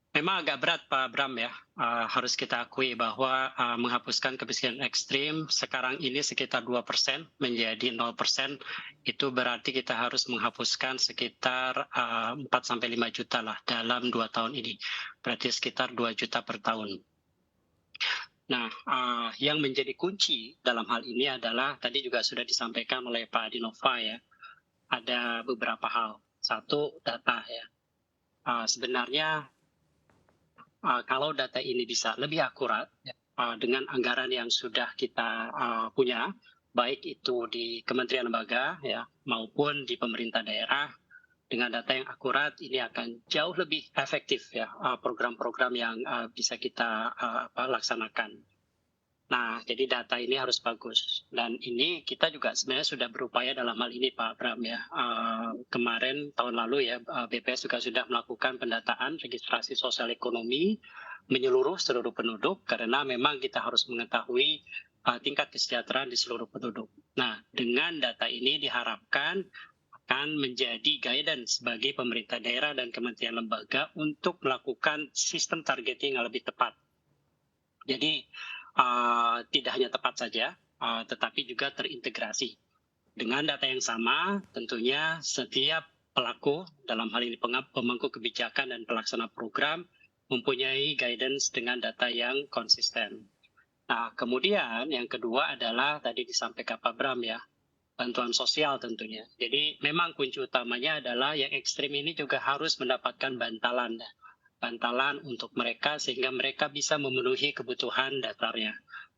Memang agak berat Pak Bram ya, harus kita akui bahwa, menghapuskan kemiskinan ekstrim sekarang ini sekitar 2% menjadi 0%, itu berarti kita harus menghapuskan sekitar, 4 sampai 5 juta lah dalam 2 tahun ini. Berarti sekitar 2 juta per tahun. Nah, yang menjadi kunci dalam hal ini adalah tadi juga sudah disampaikan oleh Pak Adinova ya, ada beberapa hal. Satu, data ya. Sebenarnya kalau data ini bisa lebih akurat ya, dengan anggaran yang sudah kita punya, baik itu di kementerian lembaga ya maupun di pemerintah daerah, dengan data yang akurat ini akan jauh lebih efektif ya program-program yang bisa kita laksanakan. Nah, jadi data ini harus bagus dan ini kita juga sebenarnya sudah berupaya dalam hal ini Pak Bram ya. Kemarin tahun lalu ya BPS juga sudah melakukan pendataan registrasi sosial ekonomi menyeluruh seluruh penduduk karena memang kita harus mengetahui tingkat kesejahteraan di seluruh penduduk. Nah, dengan data ini diharapkan akan menjadi guidance bagi pemerintah daerah dan kementerian lembaga untuk melakukan sistem targeting yang lebih tepat. Jadi tidak hanya tepat saja, tetapi juga terintegrasi. Dengan data yang sama, tentunya setiap pelaku, dalam hal ini pemangku kebijakan dan pelaksana program, mempunyai guidance dengan data yang konsisten. Nah, kemudian yang kedua adalah tadi disampaikan Pak Bram ya, bantuan sosial tentunya. Jadi memang kunci utamanya adalah yang ekstrim ini juga harus mendapatkan bantalan untuk mereka sehingga mereka bisa memenuhi kebutuhan dasarnya.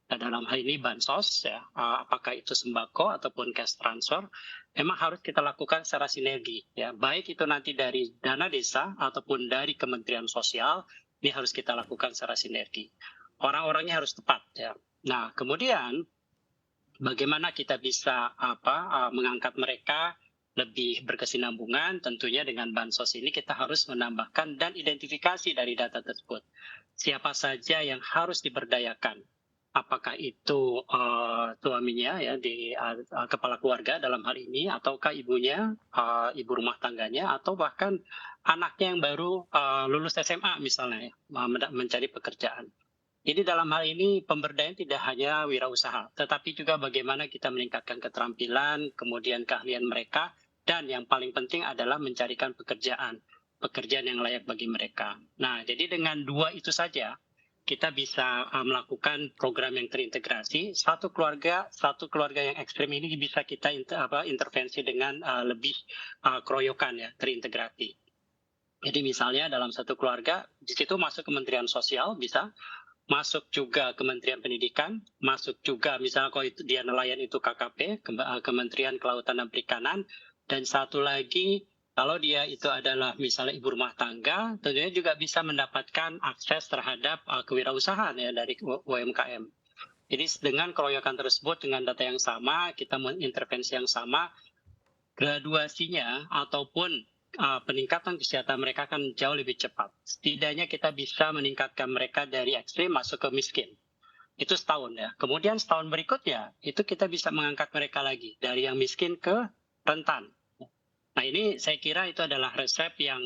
Nah, dalam hal ini bansos ya, apakah itu sembako ataupun cash transfer, memang harus kita lakukan secara sinergi ya, baik itu nanti dari dana desa ataupun dari Kementerian Sosial, ini harus kita lakukan secara sinergi. Orang-orangnya harus tepat ya. Nah, kemudian bagaimana kita bisa mengangkat mereka lebih berkesinambungan, tentunya dengan bansos ini kita harus menambahkan dan identifikasi dari data tersebut. Siapa saja yang harus diberdayakan, apakah itu suaminya ya di kepala keluarga dalam hal ini, ataukah ibunya, ibu rumah tangganya, atau bahkan anaknya yang baru lulus SMA misalnya ya, mencari pekerjaan. Jadi dalam hal ini pemberdayaan tidak hanya wirausaha, tetapi juga bagaimana kita meningkatkan keterampilan, kemudian keahlian mereka, dan yang paling penting adalah mencarikan pekerjaan yang layak bagi mereka. Nah, jadi dengan dua itu saja, kita bisa melakukan program yang terintegrasi. Satu keluarga yang ekstrim ini bisa kita intervensi dengan lebih keroyokan ya, terintegrasi. Jadi misalnya dalam satu keluarga, di situ masuk Kementerian Sosial bisa, masuk juga Kementerian Pendidikan, masuk juga misalnya kalau itu dia nelayan itu KKP, Kementerian Kelautan dan Perikanan, dan satu lagi kalau dia itu adalah misalnya ibu rumah tangga, tentunya juga bisa mendapatkan akses terhadap kewirausahaan ya dari UMKM. Jadi dengan keroyokan tersebut dengan data yang sama, kita mengintervensi yang sama, graduasinya ataupun peningkatan kesehatan mereka akan jauh lebih cepat. Setidaknya kita bisa meningkatkan mereka dari ekstrim masuk ke miskin. Itu setahun ya. Kemudian setahun berikutnya, itu kita bisa mengangkat mereka lagi dari yang miskin ke rentan. Nah ini saya kira itu adalah resep yang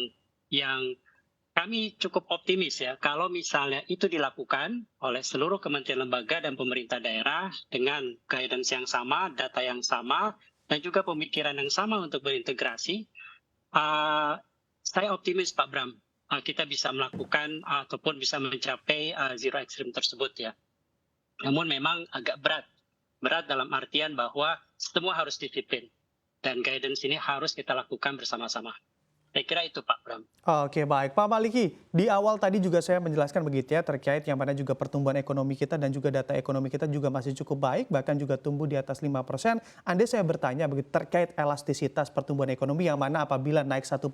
kami cukup optimis ya, kalau misalnya itu dilakukan oleh seluruh kementerian lembaga dan pemerintah daerah dengan guidance yang sama, data yang sama, dan juga pemikiran yang sama untuk berintegrasi, saya optimis Pak Bram, kita bisa melakukan ataupun bisa mencapai zero extreme tersebut ya. Namun memang agak berat dalam artian bahwa semua harus disiplin dan guidance ini harus kita lakukan bersama-sama. Saya kira itu Pak Bram. Oke, baik. Pak Maliki, di awal tadi juga saya menjelaskan begitu ya, terkait yang mana juga pertumbuhan ekonomi kita dan juga data ekonomi kita juga masih cukup baik, bahkan juga tumbuh di atas 5%. Andai saya bertanya begitu terkait elastisitas pertumbuhan ekonomi yang mana apabila naik 1%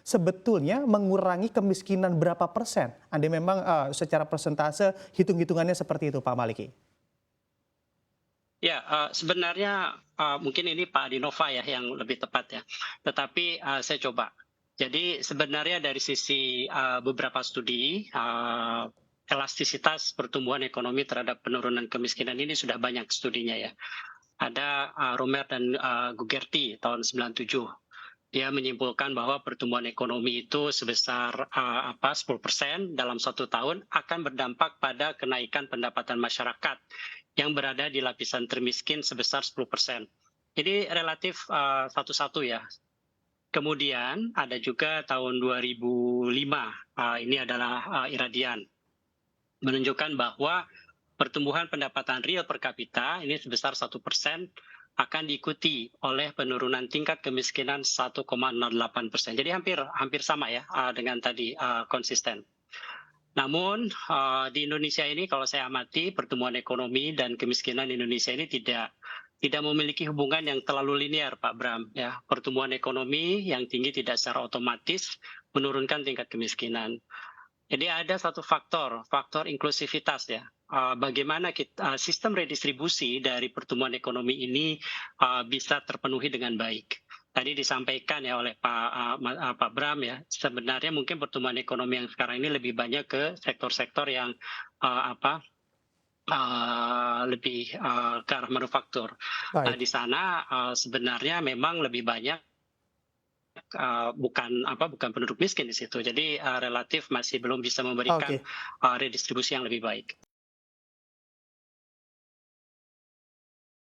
sebetulnya mengurangi kemiskinan berapa persen? Andai memang secara persentase hitung-hitungannya seperti itu Pak Maliki. Ya, sebenarnya mungkin ini Pak Adinova ya yang lebih tepat ya. Tetapi saya coba. Jadi sebenarnya dari sisi beberapa studi, elastisitas pertumbuhan ekonomi terhadap penurunan kemiskinan ini sudah banyak studinya ya. Ada Romer dan Gugerti tahun 97. Dia menyimpulkan bahwa pertumbuhan ekonomi itu sebesar 10% dalam 1 tahun akan berdampak pada kenaikan pendapatan masyarakat yang berada di lapisan termiskin sebesar 10%. Jadi relatif satu-satu ya. Kemudian ada juga tahun 2005, ini adalah iradian, menunjukkan bahwa pertumbuhan pendapatan real per kapita ini sebesar 1% akan diikuti oleh penurunan tingkat kemiskinan 1,08%. Jadi hampir sama ya dengan tadi konsisten. Namun di Indonesia ini kalau saya amati pertumbuhan ekonomi dan kemiskinan Indonesia ini tidak memiliki hubungan yang terlalu linear, Pak Bram. Ya, pertumbuhan ekonomi yang tinggi tidak secara otomatis menurunkan tingkat kemiskinan. Jadi ada satu faktor inklusivitas ya. Bagaimana sistem redistribusi dari pertumbuhan ekonomi ini bisa terpenuhi dengan baik. Tadi disampaikan ya oleh Pak Bram ya, sebenarnya mungkin pertumbuhan ekonomi yang sekarang ini lebih banyak ke sektor-sektor yang lebih ke arah manufaktur. Nah, Baik. di sana sebenarnya memang lebih banyak bukan penduduk miskin di situ. Jadi relatif masih belum bisa memberikan Oke. redistribusi yang lebih baik.